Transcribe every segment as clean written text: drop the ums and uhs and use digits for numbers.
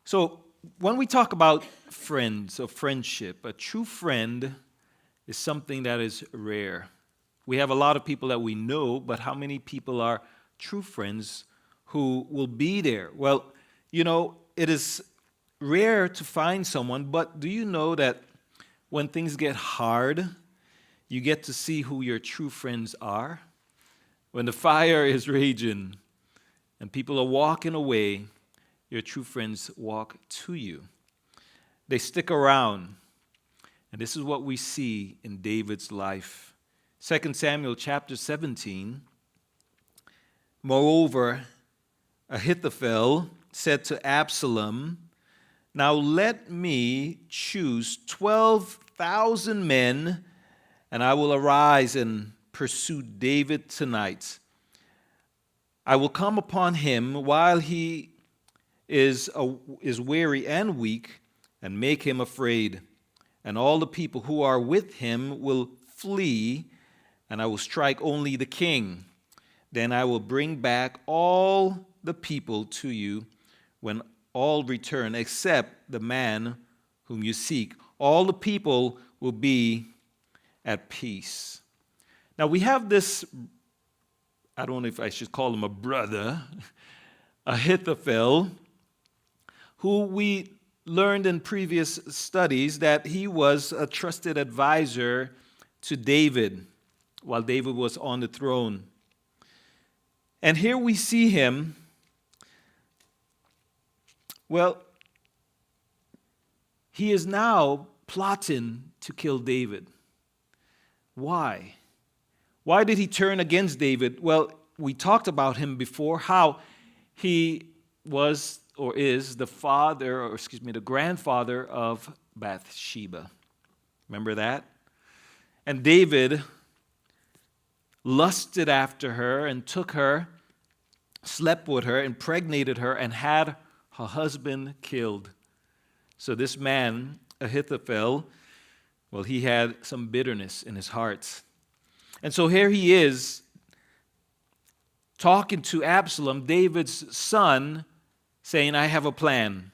So when we talk about friends or friendship, a true friend is something that is rare. We have a lot of people that we know, but how many people are true friends who will be there? Well, it is rare to find someone, but do you know that when things get hard, you get to see who your true friends are? When the fire is raging and people are walking away, your true friends walk to you. They stick around. And this is what we see in David's life. 2 Samuel chapter 17. Moreover, Ahithophel said to Absalom, "Now let me choose 12,000 men, and I will arise and pursue David tonight. I will come upon him while he is weary and weak, and make him afraid. And all the people who are with him will flee, and I will strike only the king. Then I will bring back all the people to you when all return, except the man whom you seek. All the people will be at peace." Now we have this, I don't know if I should call him a brother, Ahithophel, who we learned in previous studies that he was a trusted advisor to David while David was on the throne. And here we see him, he is now plotting to kill David. Why? Why did he turn against David? Well, we talked about him before, how he was or is the grandfather of Bathsheba. Remember that? And David lusted after her and took her, slept with her, impregnated her, and had her husband killed. So this man, Ahithophel, he had some bitterness in his heart. And so here he is talking to Absalom, David's son, saying, "I have a plan.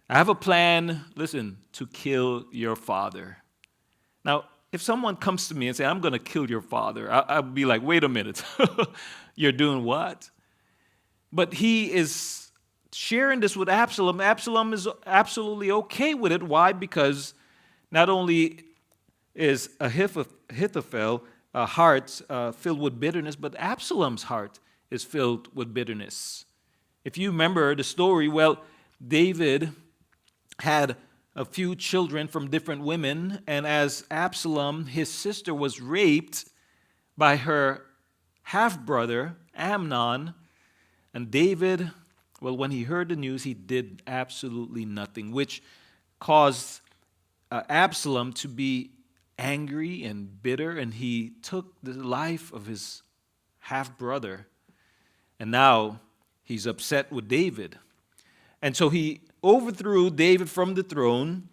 I have a plan, listen, to kill your father." Now, if someone comes to me and says, "I'm going to kill your father," I'll be like, "Wait a minute. You're doing what?" But he is sharing this with Absalom. Absalom is absolutely okay with it. Why? Because not only is Ahithophel heart filled with bitterness, but Absalom's heart is filled with bitterness. If you remember the story, David had a few children from different women, and as Absalom, his sister, was raped by her half-brother, Amnon, and David, when he heard the news, he did absolutely nothing, which caused Absalom to be angry and bitter, and he took the life of his half-brother. And now he's upset with David. And so he overthrew David from the throne,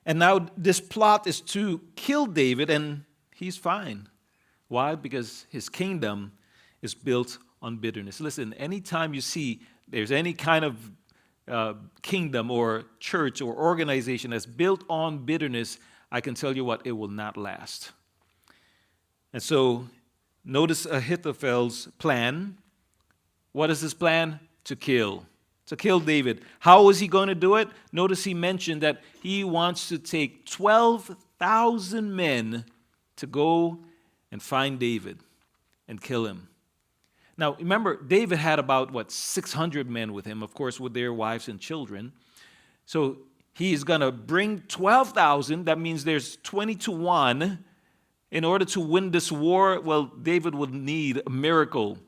and now this plot is to kill David, and he's fine. Why? Because his kingdom is built on bitterness. Listen, anytime you see there's any kind of kingdom or church or organization that's built on bitterness, I can tell you what, it will not last. And so notice Ahithophel's plan. What is his plan? To kill David. How is he going to do it? Notice he mentioned that he wants to take 12,000 men to go and find David and kill him. Now, remember, David had about, 600 men with him, of course, with their wives and children. So he is going to bring 12,000. That means there's 20 to 1. In order to win this war, David would need a miracle.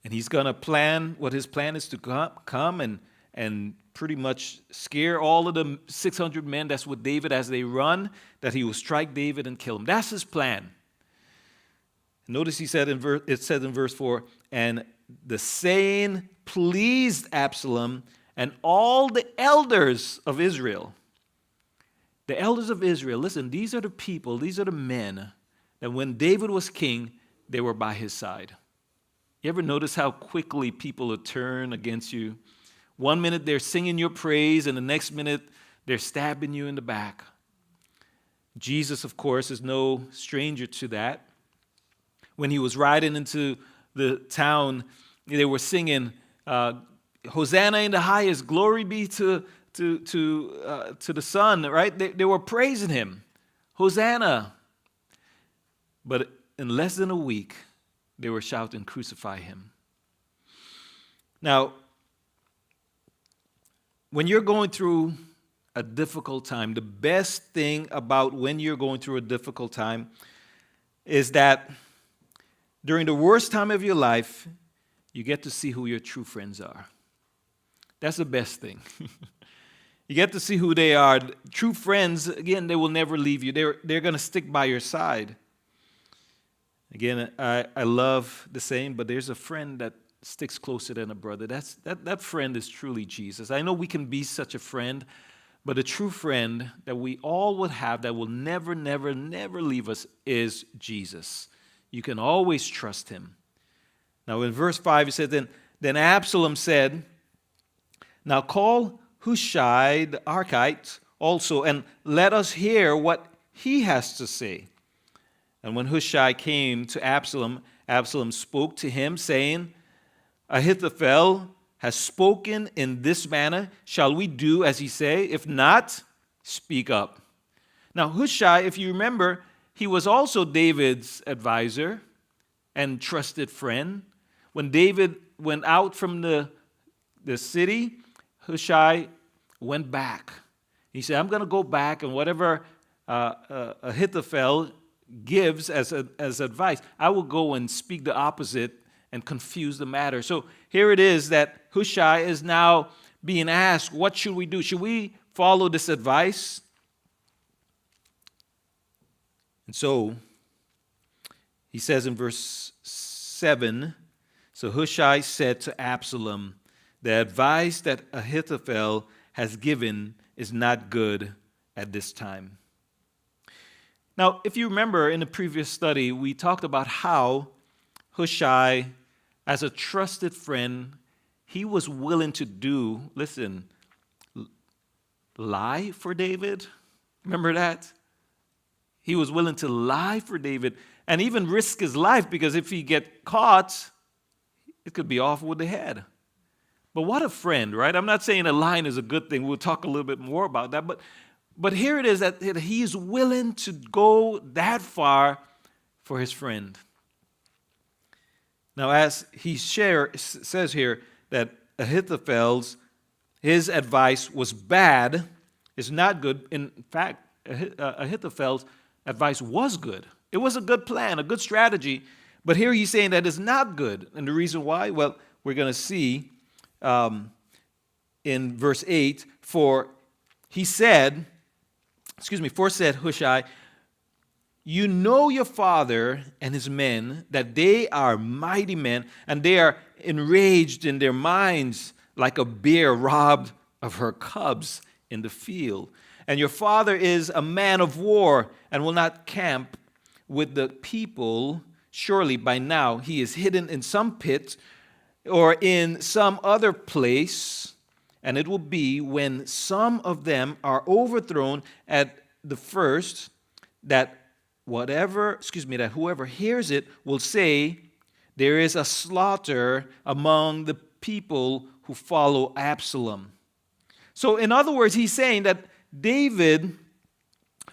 And he's going to plan, what his plan is to come and pretty much scare all of the 600 men that's with David as they run, that he will strike David and kill him. That's his plan. Notice it said in verse 4, "And the saying pleased Absalom and all the elders of Israel." The elders of Israel, listen, these are the people, these are the men that when David was king, they were by his side. You ever notice how quickly people will turn against you? One minute they're singing your praise, and the next minute they're stabbing you in the back. Jesus, of course, is no stranger to that. When he was riding into the town, they were singing, Hosanna in the highest, glory be to the Son, right? They were praising him. Hosanna. But in less than a week, they were shouting, crucify him. Now, when you're going through a difficult time, the best thing about when you're going through a difficult time is that during the worst time of your life, you get to see who your true friends are. That's the best thing. You get to see who they are. True friends, again, they will never leave you. They're going to stick by your side. Again, I love the saying, but there's a friend that sticks closer than a brother. That friend is truly Jesus. I know we can be such a friend, but a true friend that we all would have that will never, never, never leave us is Jesus. You can always trust him. Now in verse 5, he said, Then Absalom said, Now call Hushai the Archite also, and let us hear what he has to say. And when Hushai came to Absalom, Absalom spoke to him, saying, Ahithophel has spoken in this manner. Shall we do as he say? If not, speak up. Now Hushai, if you remember, he was also David's advisor and trusted friend. When David went out from the city, Hushai went back. He said, I'm going to go back, and whatever Ahithophel gives as advice, I will go and speak the opposite and confuse the matter. So here it is that Hushai is now being asked, what should we do? Should we follow this advice? And so he says in verse 7, So Hushai said to Absalom, The advice that Ahithophel has given is not good at this time. Now, if you remember in the previous study, we talked about how Hushai, as a trusted friend, he was willing to lie for David. Remember that? He was willing to lie for David and even risk his life, because if he get caught, it could be off with the head. But what a friend, right? I'm not saying a lying is a good thing. We'll talk a little bit more about that. But here it is that he's willing to go that far for his friend. Now, as he says here that his advice was bad, is not good. In fact, Ahithophel's advice was good. It was a good plan, a good strategy. But here he's saying that it's not good. And the reason why? Well, we're going to see in verse 8, for said Hushai, you know your father and his men, that they are mighty men, and they are enraged in their minds like a bear robbed of her cubs in the field. And your father is a man of war and will not camp with the people. Surely by now he is hidden in some pit or in some other place, and it will be when some of them are overthrown at the first that whoever hears it will say, there is a slaughter among the people who follow Absalom. So in other words, he's saying that David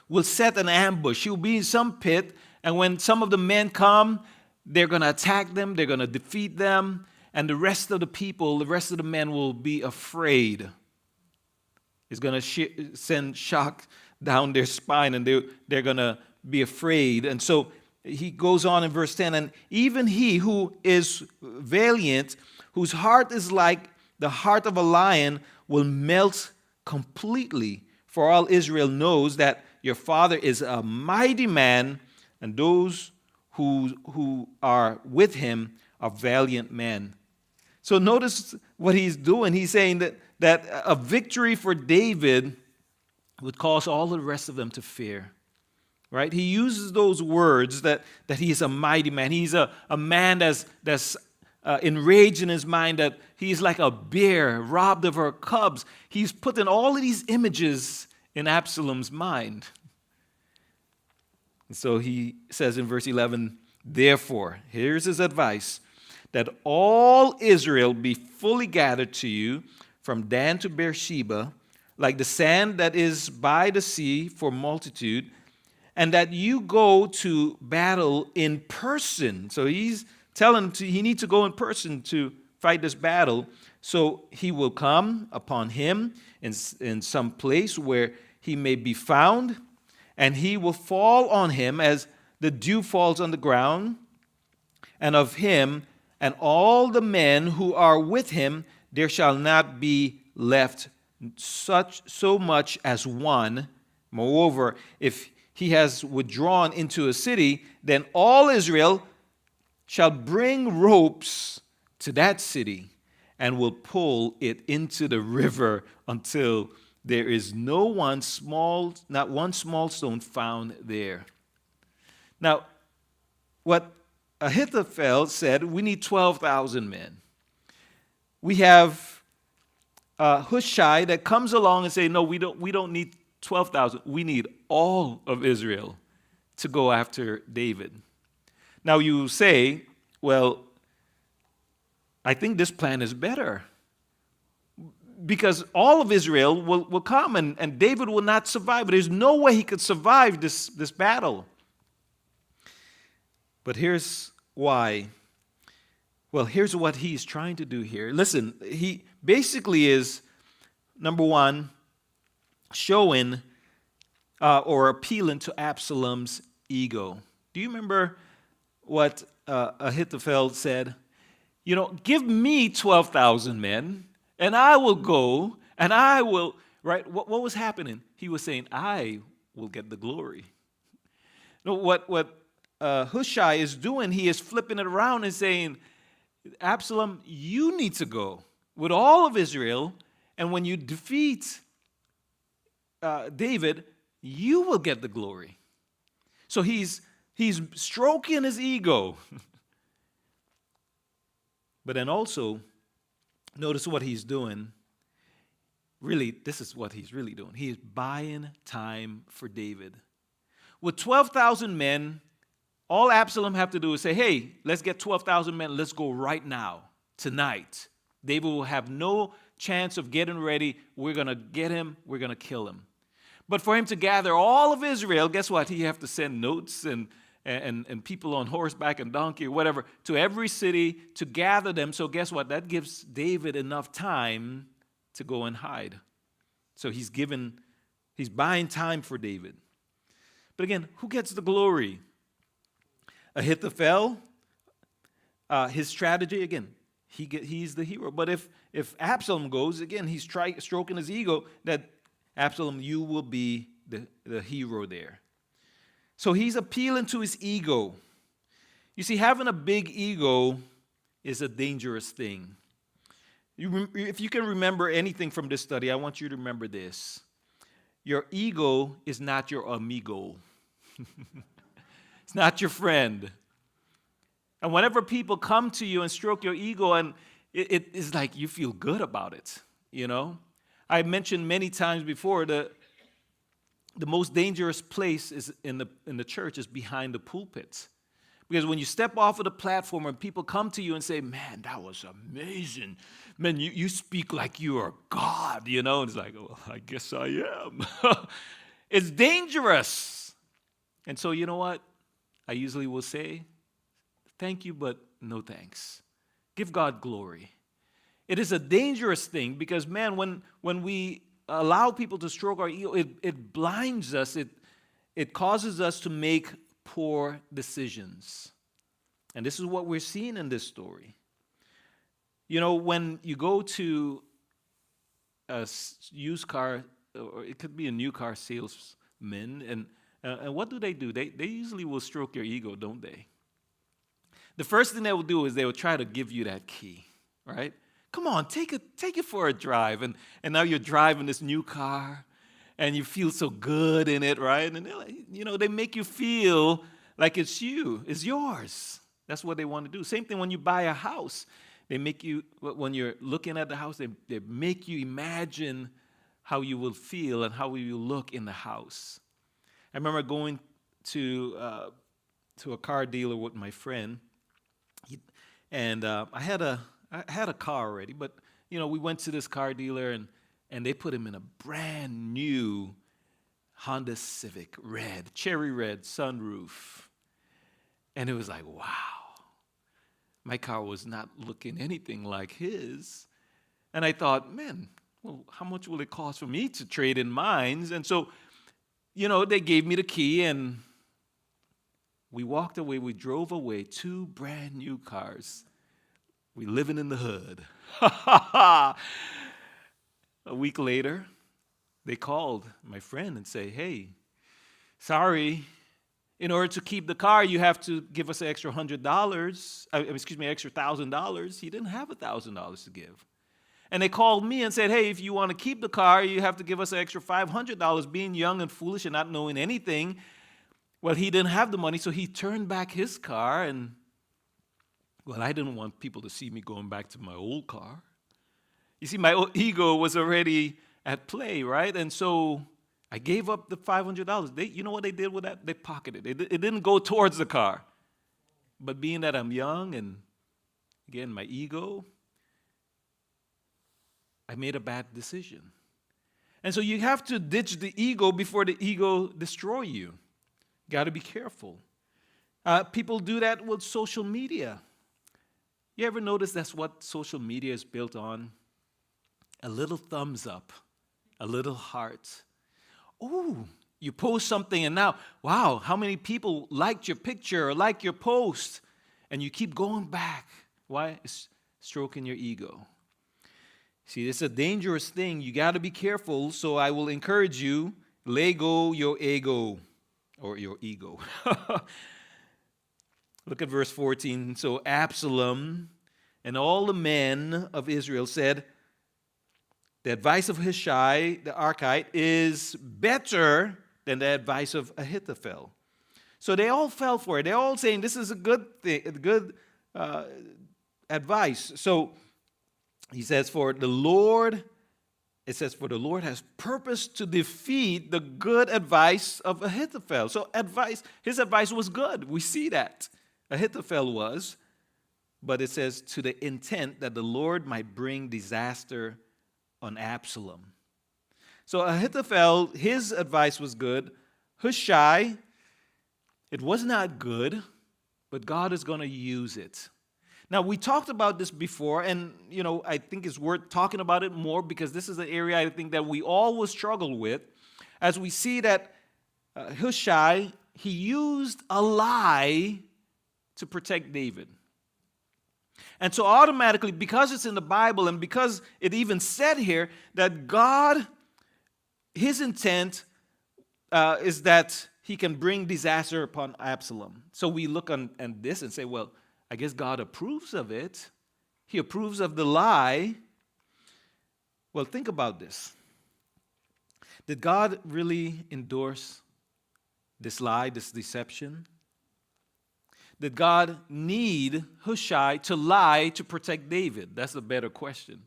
will set an ambush. He'll be in some pit, and when some of the men come, they're going to attack them, they're going to defeat them, and the rest of the people, the rest of the men will be afraid. It's going to send shock down their spine, and they're going to be afraid. And so he goes on in verse 10, and even he who is valiant, whose heart is like the heart of a lion, will melt completely. For all Israel knows that your father is a mighty man, and those who are with him are valiant men. So notice what he's doing. He's saying that a victory for David would cause all the rest of them to fear. Right? He uses those words that he is a mighty man. He's a man that's enraged in his mind that he's like a bear robbed of her cubs. He's putting all of these images in Absalom's mind. And so he says in verse 11, therefore, here's his advice, that all Israel be fully gathered to you from Dan to Beersheba, like the sand that is by the sea for multitude, and that you go to battle in person. So he's telling him he needs to go in person to fight this battle. So he will come upon him in some place where he may be found, and he will fall on him as the dew falls on the ground, and of him and all the men who are with him there shall not be left so much as one. Moreover, if he has withdrawn into a city, then all Israel shall bring ropes to that city and will pull it into the river until there is not one small stone found there. Now, what Ahithophel said, we need 12,000 men. We have Hushai that comes along and say, no, we don't need 12,000. We need all of Israel to go after David. Now you say, well, I think this plan is better, because all of Israel will come and David will not survive. But there's no way he could survive this battle. But here's why. Well, here's what he's trying to do here. Listen, he basically is, number one, showing or appealing to Absalom's ego. Do you remember what Ahithophel said? You know, give me 12,000 men, and I will go, and I will, right? What was happening? He was saying, I will get the glory. No, what Hushai is doing, he is flipping it around and saying, Absalom, you need to go with all of Israel, and when you defeat David, you will get the glory. So he's stroking his ego. But then also, notice what he's doing. Really, this is what he's really doing. He is buying time for David. With 12,000 men, all Absalom have to do is say, hey, let's get 12,000 men. Let's go right now, tonight. David will have no chance of getting ready. We're going to get him. We're going to kill him. But for him to gather all of Israel, guess what? He have to send notes and people on horseback and donkey or whatever to every city to gather them. So guess what? That gives David enough time to go and hide. So he's buying time for David. But again, who gets the glory? Ahithophel, his strategy, again, he's the hero. But if Absalom goes, again, he's stroking his ego that Absalom, you will be the hero there. So he's appealing to his ego. You see, having a big ego is a dangerous thing. If you can remember anything from this study, I want you to remember this. Your ego is not your amigo. It's not your friend. And whenever people come to you and stroke your ego, and it is like you feel good about it, you know. I mentioned many times before the most dangerous place is in the church is behind the pulpit. Because when you step off of the platform and people come to you and say, man, that was amazing. Man, you speak like you are God, you know. And it's like, well, I guess I am. It's dangerous. And so you know what? I usually will say, thank you, but no thanks. Give God glory. It is a dangerous thing because, man, when we allow people to stroke our ego, it blinds us. It causes us to make poor decisions. And this is what we're seeing in this story. You know, when you go to a used car, or it could be a new car salesman, and what do? They usually will stroke your ego, don't they? The first thing they will do is they will try to give you that key, right? Come on, take it for a drive. And now you're driving this new car, and you feel so good in it, right? And they make you feel like it's yours. That's what they want to do. Same thing when you buy a house. They make you, when you're looking at the house, they make you imagine how you will feel and how you will look in the house. I remember going to a car dealer with my friend, I had a car already, but we went to this car dealer and they put him in a brand new Honda Civic, cherry red sunroof, and it was like, wow. My car was not looking anything like his, and I thought, man, well, how much will it cost for me to trade in mine? And so, they gave me the key, and we walked away. We drove away, 2 brand new cars. We living in the hood. A week later, they called my friend and say, hey, sorry, in order to keep the car, you have to give us an extra $100. Extra $1,000. He didn't have $1,000 to give. And they called me and said, hey, if you want to keep the car, you have to give us an extra $500. Being young and foolish and not knowing anything, well, he didn't have the money, so he turned back his car. And, well, I didn't want people to see me going back to my old car. You see, my ego was already at play, right? And so I gave up the $500. You know what they did with that? They pocketed it. It didn't go towards the car. But being that I'm young and, again, my ego, I made a bad decision. And so you have to ditch the ego before the ego destroy you. Got to be careful. People do that with social media. You ever notice that's what social media is built on? A little thumbs up, a little heart. Ooh, you post something and now, wow, how many people liked your picture or liked your post? And you keep going back. Why? It's stroking your ego. See, it's a dangerous thing. You got to be careful. So I will encourage you, lay go your ego, or your ego. Look at verse 14. So Absalom and all the men of Israel said, the advice of Hushai, the Archite, is better than the advice of Ahithophel. So they all fell for it. They're all saying this is a good thing, good advice. So he says, for the Lord has purposed to defeat the good advice of Ahithophel. So his advice was good. We see that. Ahithophel was. But it says, to the intent that the Lord might bring disaster on Absalom. So Ahithophel, his advice was good. Hushai, it was not good, but God is going to use it. Now, we talked about this before, and, I think it's worth talking about it more because this is an area I think that we always struggle with. As we see that Hushai, he used a lie to protect David. And so automatically, because it's in the Bible and because it even said here that God, his intent is that he can bring disaster upon Absalom. So we look on this and say, well, I guess God approves of it. He approves of the lie. Well, think about this. Did God really endorse this lie, this deception? Did God need Hushai to lie to protect David? That's a better question.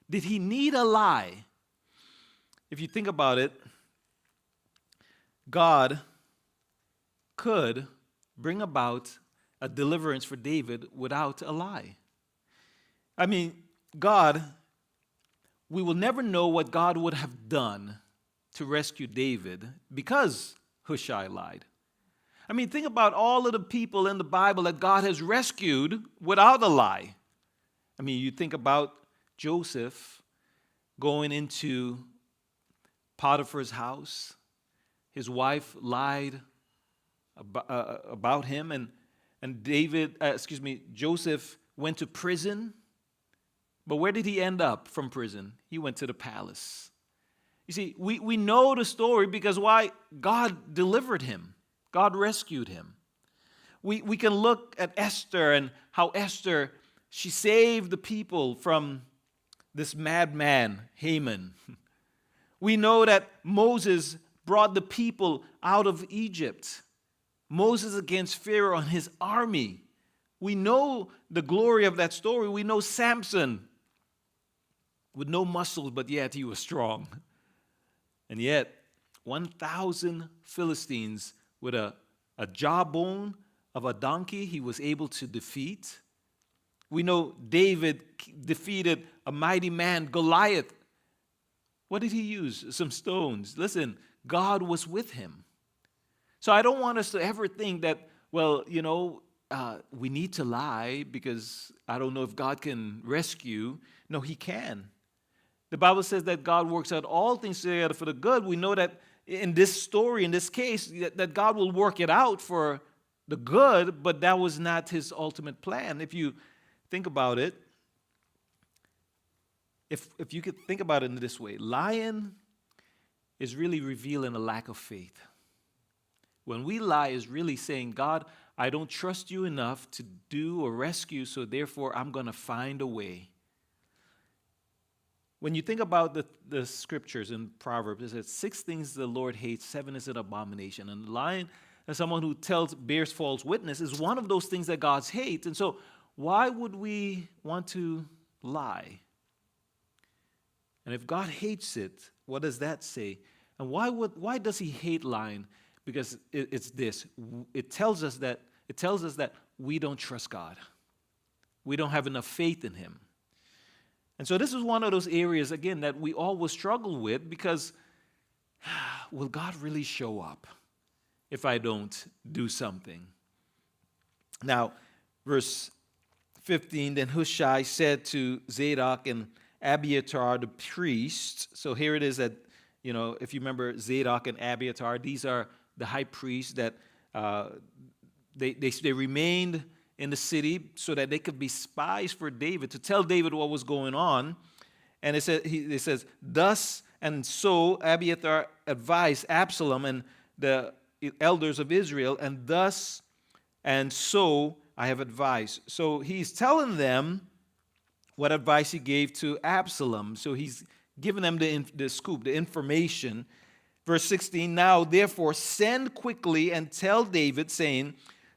Did he need a lie? If you think about it, God could bring about a deliverance for David without a lie. I mean, we will never know what God would have done to rescue David because Hushai lied. I mean, think about all of the people in the Bible that God has rescued without a lie. I mean, you think about Joseph going into Potiphar's house. His wife lied about him, and Joseph went to prison. But where did he end up from prison? He went to the palace. You see, we know the story because why? God delivered him. God rescued him. We can look at Esther and how Esther, she saved the people from this madman, Haman. We know that Moses brought the people out of Egypt. Moses against Pharaoh and his army. We know the glory of that story. We know Samson with no muscles, but yet he was strong. And yet, 1,000 Philistines with a jawbone of a donkey he was able to defeat. We know David defeated a mighty man, Goliath. What did he use? Some stones. Listen, God was with him. So I don't want us to ever think that, well, we need to lie because I don't know if God can rescue. No, he can. The Bible says that God works out all things together for the good. We know that in this story, in this case, that God will work it out for the good, but that was not his ultimate plan. If you think about it, if you could think about it in this way, lying is really revealing a lack of faith. When we lie is really saying, God, I don't trust you enough to do or rescue, so therefore I'm going to find a way. When you think about the scriptures in Proverbs, it says 6 things the Lord hates, 7 is an abomination. And lying, as someone who bears false witness, is one of those things that God hates. And so why would we want to lie? And if God hates it, what does that say? And why does he hate lying? Because it's this. It tells us that we don't trust God. We don't have enough faith in him. And so this is one of those areas, again, that we always struggle with because will God really show up if I don't do something? Now, verse 15, then Hushai said to Zadok and Abiathar the priests, so here it is that, if you remember Zadok and Abiathar, these are the high priests that they remained in the city so that they could be spies for David, to tell David what was going on. And it says, thus and so Abiathar advised Absalom and the elders of Israel, and thus and so I have advised. So he's telling them what advice he gave to Absalom. So he's giving them the scoop, the information. Verse 16, now therefore send quickly and tell David, saying,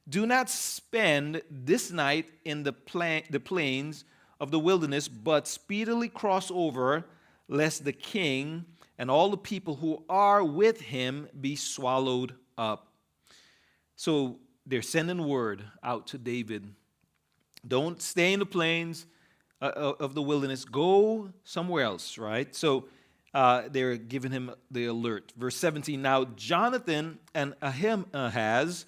do not spend this night in the plains of the wilderness, but speedily cross over, lest the king and all the people who are with him be swallowed up. So they're sending word out to David. Don't stay in the plains of the wilderness. Go somewhere else, right? So they're giving him the alert. Verse 17, now Jonathan and Ahimahaz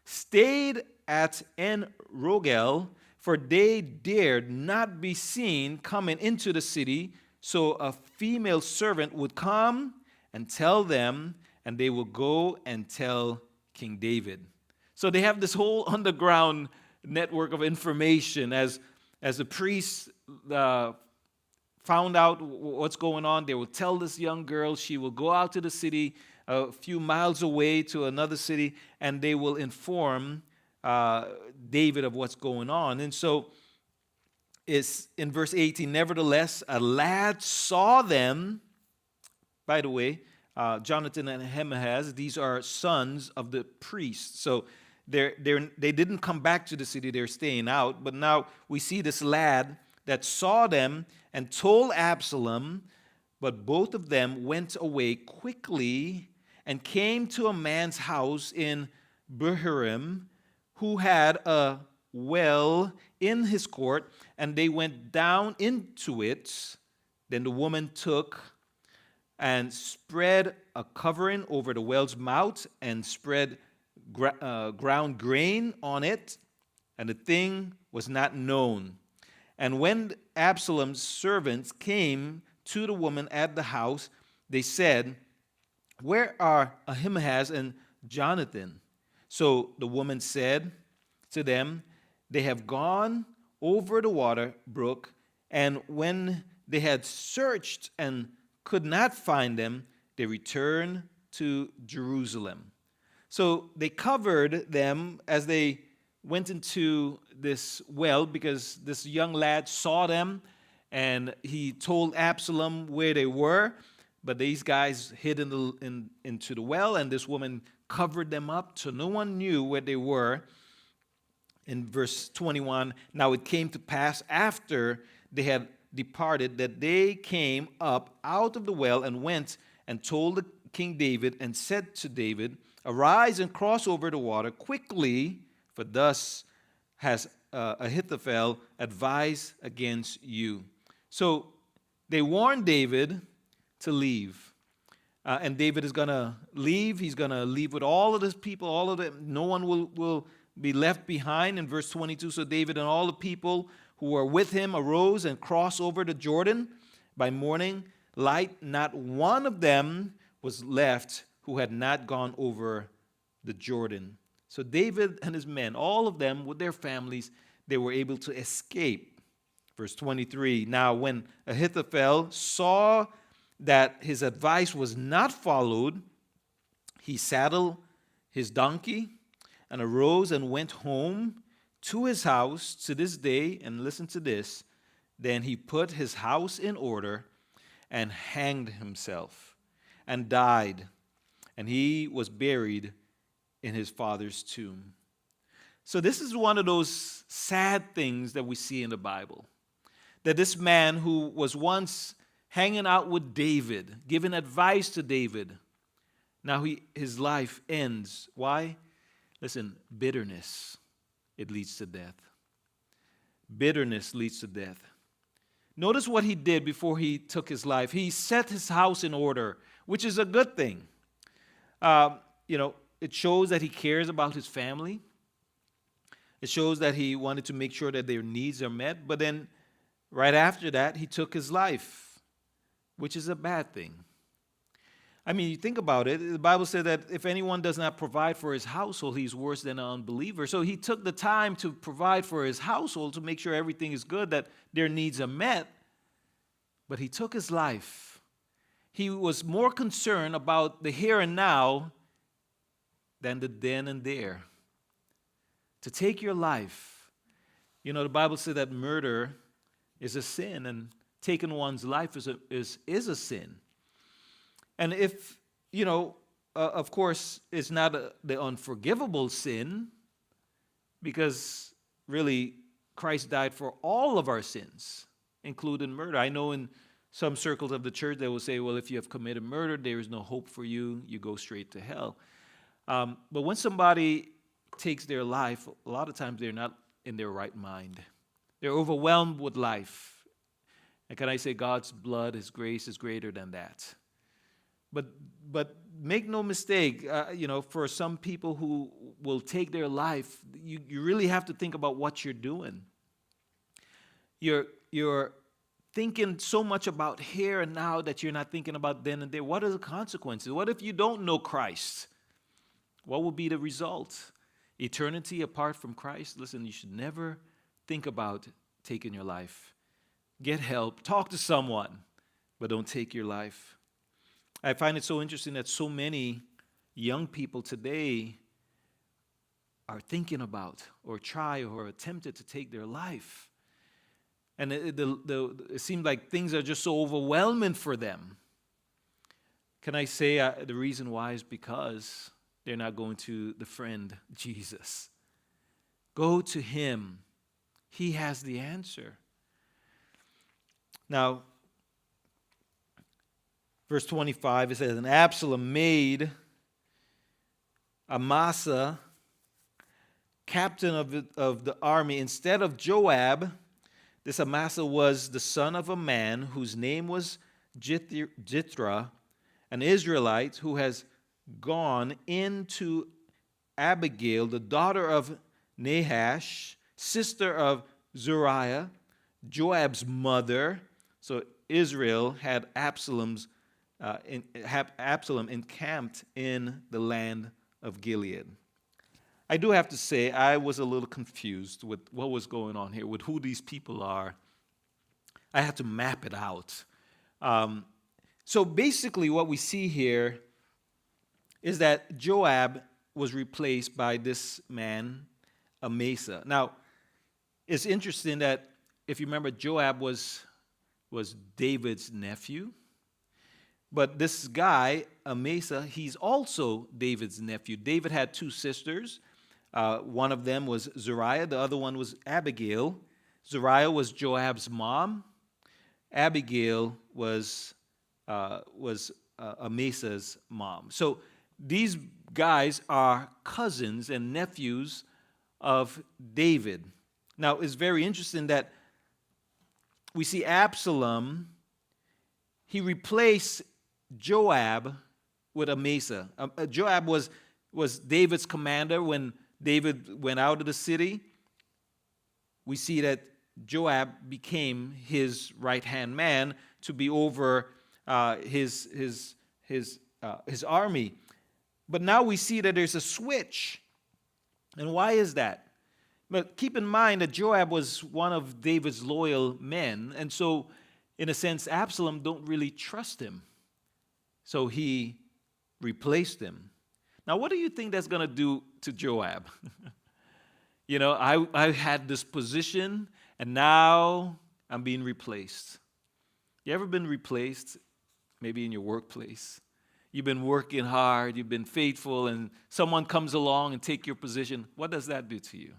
stayed at En-Rogel, for they dared not be seen coming into the city, so a female servant would come and tell them, and they will go and tell King David. So they have this whole underground network of information. As the priests found out what's going on, they will tell this young girl. She will go out to the city a few miles away to another city, and they will inform David of what's going on. And so it's in verse 18, nevertheless, a lad saw them. By the way, Jonathan and Ahimahaz, these are sons of the priests. So they didn't come back to the city, they're staying out. But now we see this lad that saw them and told Absalom, but both of them went away quickly and came to a man's house in Bahurim, who had a well in his court, and they went down into it. Then the woman took and spread a covering over the well's mouth and spread ground grain on it, and the thing was not known. And when Absalom's servants came to the woman at the house, they said, where are Ahimahaz and Jonathan? So the woman said to them, they have gone over the water brook, and when they had searched and could not find them, they returned to Jerusalem. So they covered them as they went into this well, because this young lad saw them, and he told Absalom where they were. But these guys hid into the well, and this woman covered them up, so no one knew where they were. In verse 21, now it came to pass after they had departed that they came up out of the well and went and told King David and said to David, arise and cross over the water quickly, for thus has Ahithophel advised against you. So they warned David to leave. And David is going to leave. He's going to leave with all of his people, all of them. No one will be left behind. In verse 22, so David and all the people who were with him arose and crossed over the Jordan. By morning light, not one of them was left who had not gone over the Jordan. So David and his men, all of them with their families, they were able to escape. Verse 23, now when Ahithophel saw that his advice was not followed, he saddled his donkey and arose and went home to his house to this day. And listen to this. Then he put his house in order and hanged himself and died. And he was buried in his father's tomb. So this is one of those sad things that we see in the Bible. That this man who was once hanging out with David, giving advice to David, now his life ends. Why? Listen, bitterness, it leads to death. Bitterness leads to death. Notice what he did before he took his life. He set his house in order, which is a good thing. It shows that he cares about his family. It shows that he wanted to make sure that their needs are met. But then right after that, he took his life, which is a bad thing. I mean, you think about it. The Bible said that if anyone does not provide for his household, he's worse than an unbeliever. So he took the time to provide for his household to make sure everything is good, that their needs are met. But he took his life. He was more concerned about the here and now than the then and there. To take your life. The Bible said that murder is a sin, and taking one's life is a sin. And if, of course, it's not the unforgivable sin, because really Christ died for all of our sins, including murder. I know in some circles of the church they will say, well, if you have committed murder, there is no hope for you. You go straight to hell. But when somebody takes their life, a lot of times they're not in their right mind. They're overwhelmed with life. And can I say God's blood, His grace is greater than that. But make no mistake, for some people who will take their life, you really have to think about what you're doing. You're thinking so much about here and now that you're not thinking about then and there. What are the consequences? What if you don't know Christ? What will be the result? Eternity apart from Christ? Listen, you should never think about taking your life. Get help. Talk to someone, but don't take your life. I find it so interesting that so many young people today are thinking about or try or attempted to take their life. And it seems like things are just so overwhelming for them. Can I say the reason why is because they're not going to the friend Jesus. Go to Him. He has the answer. Now, verse 25, it says, and Absalom made Amasa captain of the army instead of Joab. This Amasa was the son of a man whose name was Jithra, an Israelite who has gone into Abigail, the daughter of Nahash, sister of Zuriah, Joab's mother. So Israel had Absalom encamped in the land of Gilead. I do have to say, I was a little confused with what was going on here, with who these people are. I had to map it out. So basically what we see here is that Joab was replaced by this man, Amasa. Now, it's interesting that if you remember, Joab was David's nephew. But this guy, Amasa, he's also David's nephew. David had two sisters. One of them was Zariah. The other one was Abigail. Zariah was Joab's mom. Abigail was Amasa's mom. So these guys are cousins and nephews of David. Now, it's very interesting that we see Absalom, he replaced Joab with Amasa. Joab was David's commander when David went out of the city. We see that Joab became his right-hand man to be over his army. But now we see that there's a switch. And why is that? But keep in mind that Joab was one of David's loyal men, and so, in a sense, Absalom don't really trust him. So he replaced him. Now, what do you think that's going to do to Joab? I had this position, and now I'm being replaced. You ever been replaced? Maybe in your workplace. You've been working hard, you've been faithful, and someone comes along and take your position. What does that do to you?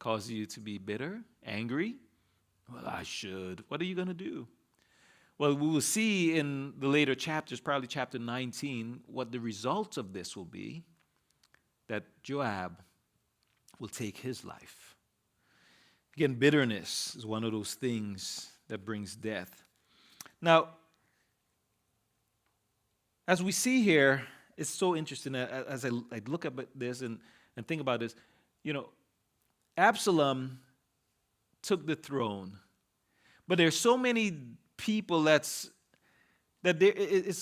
Cause you to be bitter, angry? Well, I should. What are you going to do? Well, we will see in the later chapters, probably chapter 19, what the results of this will be, that Joab will take his life. Again, bitterness is one of those things that brings death. Now, as we see here, it's so interesting as I look at this and think about this. Absalom took the throne, but there's so many people it's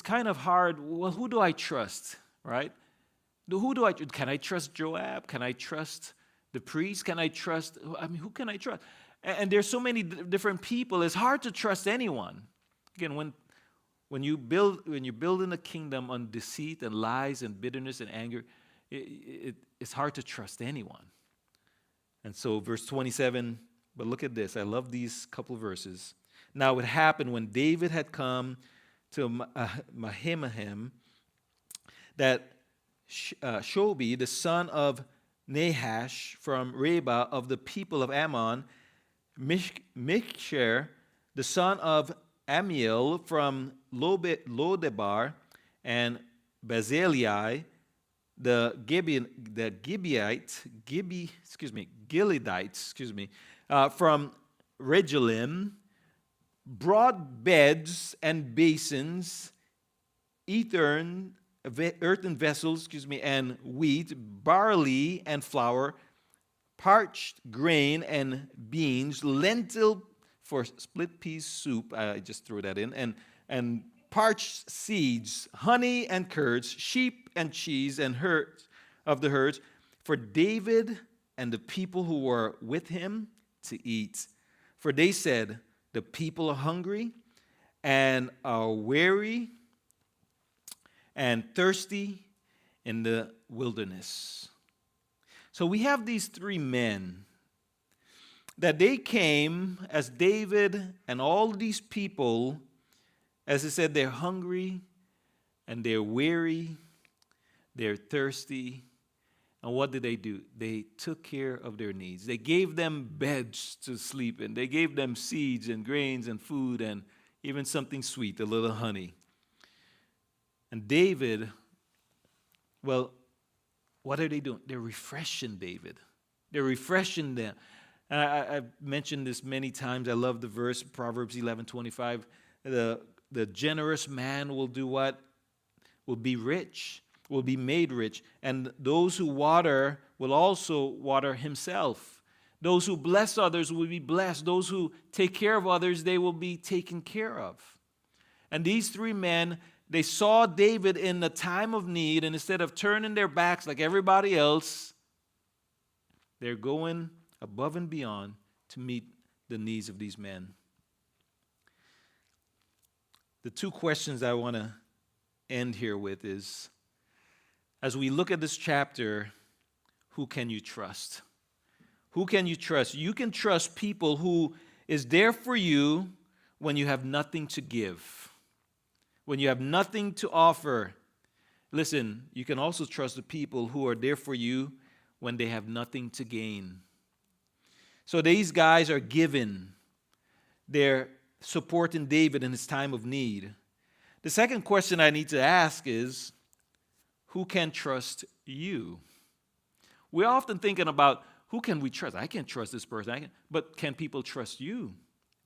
kind of hard. Well, who do I trust, right? Can I trust Joab? Can I trust the priest? Who can I trust? And there's so many different people. It's hard to trust anyone. Again, when you're building a kingdom on deceit and lies and bitterness and anger, it's hard to trust anyone. And so verse 27, but look at this. I love these couple verses. Now it happened when David had come to Mahanaim that Shobi, the son of Nahash from Reba of the people of Ammon, Mishcher, the son of Amiel from Lodebar, and Bazilai, the Gileadites, from Regelim, brought beds and basins, earthen vessels, and wheat, barley and flour, parched grain and beans, lentil for split pea soup, I just threw that in, and parched seeds, honey and curds, sheep and cheese and herds of the herds, for David and the people who were with him to eat. For they said, the people are hungry and are weary and thirsty in the wilderness. So we have these three men that they came as David and all these people, as I said, they're hungry and they're weary, they're thirsty. And what did they do? They took care of their needs. They gave them beds to sleep in. They gave them seeds and grains and food and even something sweet, a little honey. And David, well, what are they doing? They're refreshing David. They're refreshing them. And I've mentioned this many times. I love the verse, Proverbs 11:25. The generous man will do what? Will be rich, will be made rich. And those who water will also water himself. Those who bless others will be blessed. Those who take care of others, they will be taken care of. And these three men, they saw David in the time of need, and instead of turning their backs like everybody else, they're going above and beyond to meet the needs of these men. The two questions I want to end here with is, as we look at this chapter, who can you trust? Who can you trust? You can trust people who is there for you when you have nothing to give, when you have nothing to offer. Listen, you can also trust the people who are there for you when they have nothing to gain. So these guys are given. They're supporting David in his time of need. The second question I need to ask is, who can trust you? We're often thinking about, who can we trust? I can't trust this person. But can people trust you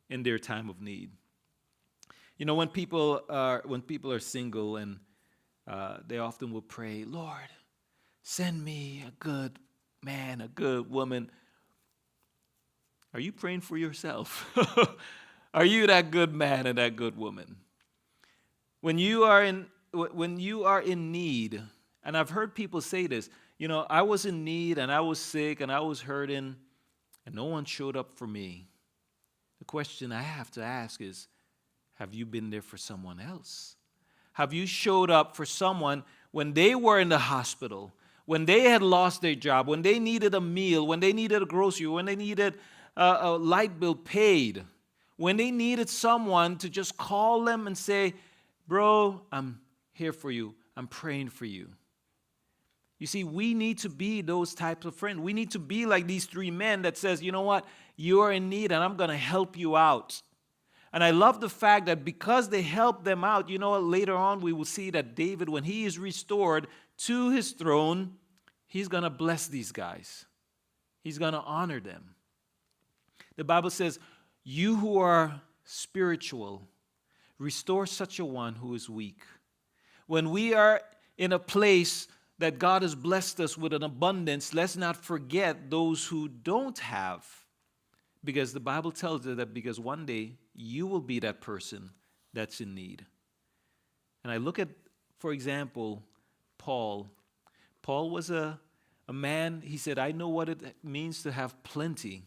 in their time of need? You know, when people are single, and they often will pray, Lord, send me a good man, a good woman. Are you praying for yourself? Are you that good man and that good woman? When you are in need, and I've heard people say this, you know, I was in need and I was sick and I was hurting and no one showed up for me. The question I have to ask is, have you been there for someone else? Have you showed up for someone when they were in the hospital, when they had lost their job, when they needed a meal, when they needed a grocery, when they needed a light bill paid, when they needed someone to just call them and say, bro, I'm here for you. I'm praying for you. You see, we need to be those types of friends. We need to be like these three men that says, you know what, you are in need and I'm going to help you out. And I love the fact that because they helped them out, you know what, later on we will see that David, when he is restored to his throne, he's going to bless these guys. He's going to honor them. The Bible says, you who are spiritual, restore such a one who is weak. When we are in a place that God has blessed us with an abundance, let's not forget those who don't have. Because the Bible tells us that because one day you will be that person that's in need. And I look at, for example, Paul. Paul was a man, he said, I know what it means to have plenty,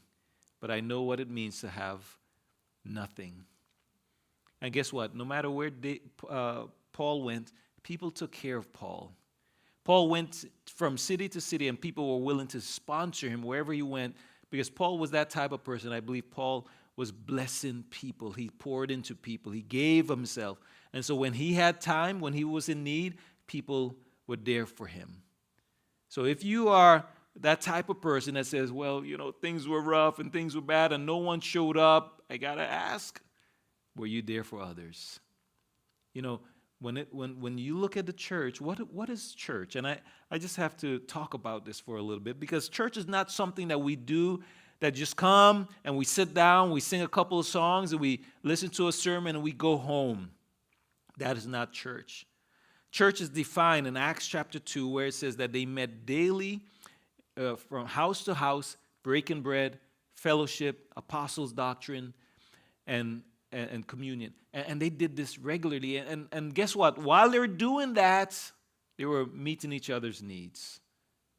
but I know what it means to have nothing. And guess what? No matter where Paul went, people took care of Paul. Paul went from city to city, and people were willing to sponsor him wherever he went, because Paul was that type of person. I believe Paul was blessing people. He poured into people. He gave himself. And so when he had time, when he was in need, people were there for him. So if you are that type of person that says, well, you know, things were rough and things were bad and no one showed up, I got to ask, were you there for others? You know, when you look at the church, what is church? And I just have to talk about this for a little bit, because church is not something that we do that just come and we sit down, we sing a couple of songs, and we listen to a sermon and we go home. That is not church. Church is defined in Acts chapter 2, where it says that they met daily from house to house, breaking bread, fellowship, apostles' doctrine, and communion. And they did this regularly. And guess what? While they were doing that, they were meeting each other's needs.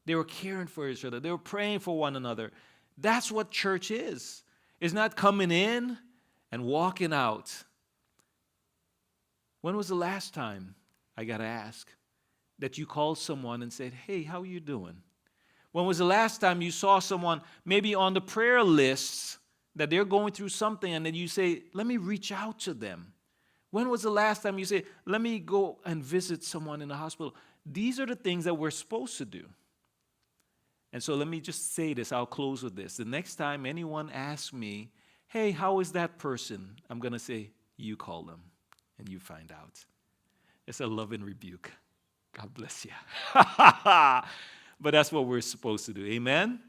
They were caring for each other. They were praying for one another. That's what church is. It's not coming in and walking out. When was the last time, I got to ask, that you called someone and said, hey, how are you doing? When was the last time you saw someone maybe on the prayer lists that they're going through something, and then you say, let me reach out to them? When was the last time you say, let me go and visit someone in the hospital? These are the things that we're supposed to do. And so let me just say this. I'll close with this. The next time anyone asks me, hey, how is that person? I'm going to say, you call them and you find out. It's a love and rebuke. God bless you. But that's what we're supposed to do. Amen?